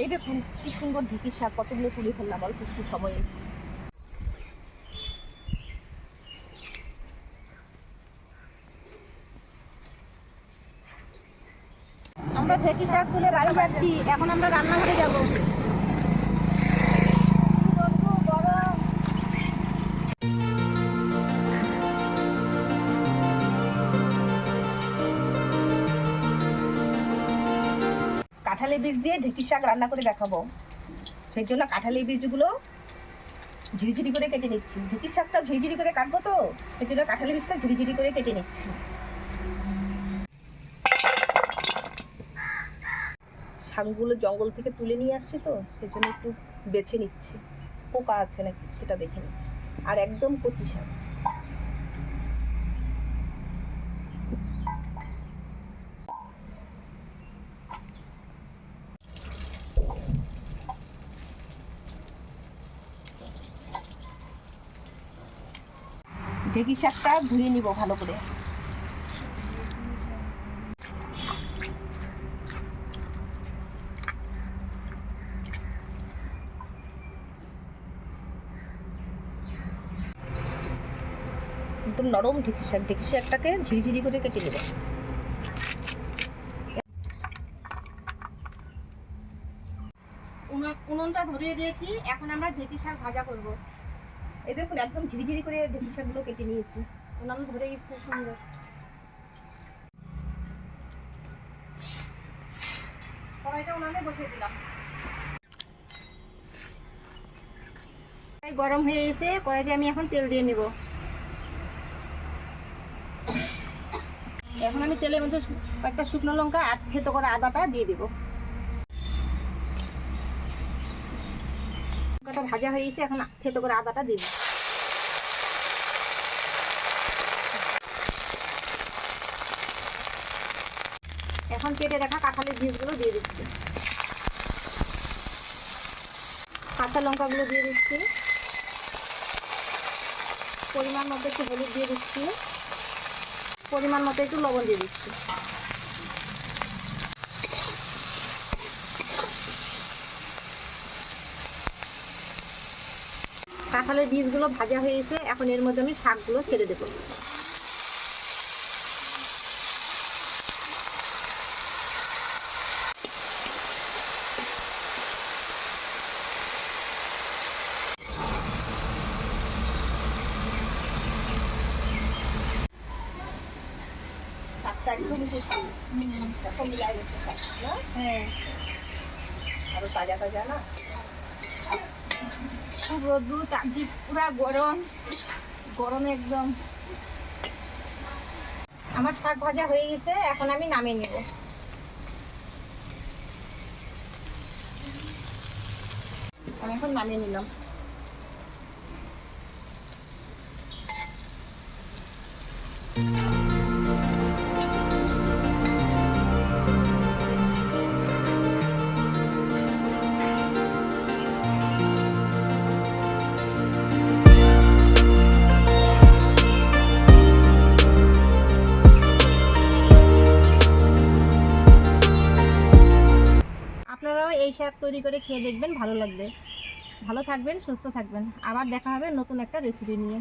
এই দেখুন কি সুন্দর ঢেঁকির শাক, কতগুলো তুলে ফেললাম অল্প একটু সময়ে। আমরা ঢেঁকি শাক তুলে বাড়ি যাচ্ছি, এখন আমরা রান্নাঘরে যাব। কাঁঠালের বীজ দিয়ে ঢেঁকির শাক রান্না করে দেখাবো, সেই জন্য কাঁঠালের বীজগুলো ঝিরিঝিরি করে কেটে নিচ্ছি। ঢেঁকির শাকটা ঝিরিঝিরি করে কাটবো, তো সেই জন্য কাঁঠালের বীজটা ঝিরিঝিরি করে কেটে নিচ্ছি। শাকগুলো জঙ্গল থেকে তুলে নিয়ে আসছি, তো সেই জন্য একটু বেছে নিচ্ছি পোকা আছে নাকি সেটা দেখে নিই। আর একদম কচি শাক। ঢেঁকি শাকটা ধুয়ে নিব ভালো করে। একদম নরম ঢেঁকি শাকটাকে ঝিরিঝিরি করে কেটে নেব। উনুনটা ধরিয়ে দিয়েছি, এখন আমরা ঢেঁকি শাক ভাজা করব। এই দেখুন একদম ঝিরিঝিরি করে ঢেঁকি শাকগুলো কেটে নিয়েছি। উনুন ধরে গেছে সুন্দর। কড়াইটা উনানে বসিয়ে দিলাম। গরম হয়ে এসে কড়াইতে আমি এখন তেল দিয়ে নেব। এখন আমি তেলের মধ্যে একটা শুকনো লঙ্কা আর থেতো করা আদাটা দিয়ে দেব। লঙ্কাটা ভাজা হয়ে গেছে, এখন থেতো করে আদাটা দিয়ে দেব। এখন কেটে রাখা কাঁঠালের বীজগুলো দিয়ে দিচ্ছি। কাঁচা লঙ্কাগুলো দিয়ে দিচ্ছি। পরিমাণ মতো একটু হলুদ দিয়ে দিচ্ছি। পরিমাণ মতো একটু লবণ দিয়ে দিচ্ছি। কাঁঠালের বীজগুলো ভাজা হয়ে গেছে, এখন এর মধ্যে আমি শাকগুলো ছেড়ে দেবো। শাকটা একদম এরকম মিলাই গেছে শাক না? হ্যাঁ, আরো তাজা তাজা না। খুব রোদ্রু, চারদিক পুরা গরম, গরমে একদম। আমার শাক ভাজা হয়ে গেছে, এখন আমি নামিয়ে নেব। আমি এখন নামিয়ে নিলাম। আপনারাও এই শাক তৈরি করে খেয়ে দেখবেন, ভালো লাগবে। ভালো থাকবেন, সুস্থ থাকবেন। আবার দেখা হবে নতুন একটা রেসিপি নিয়ে।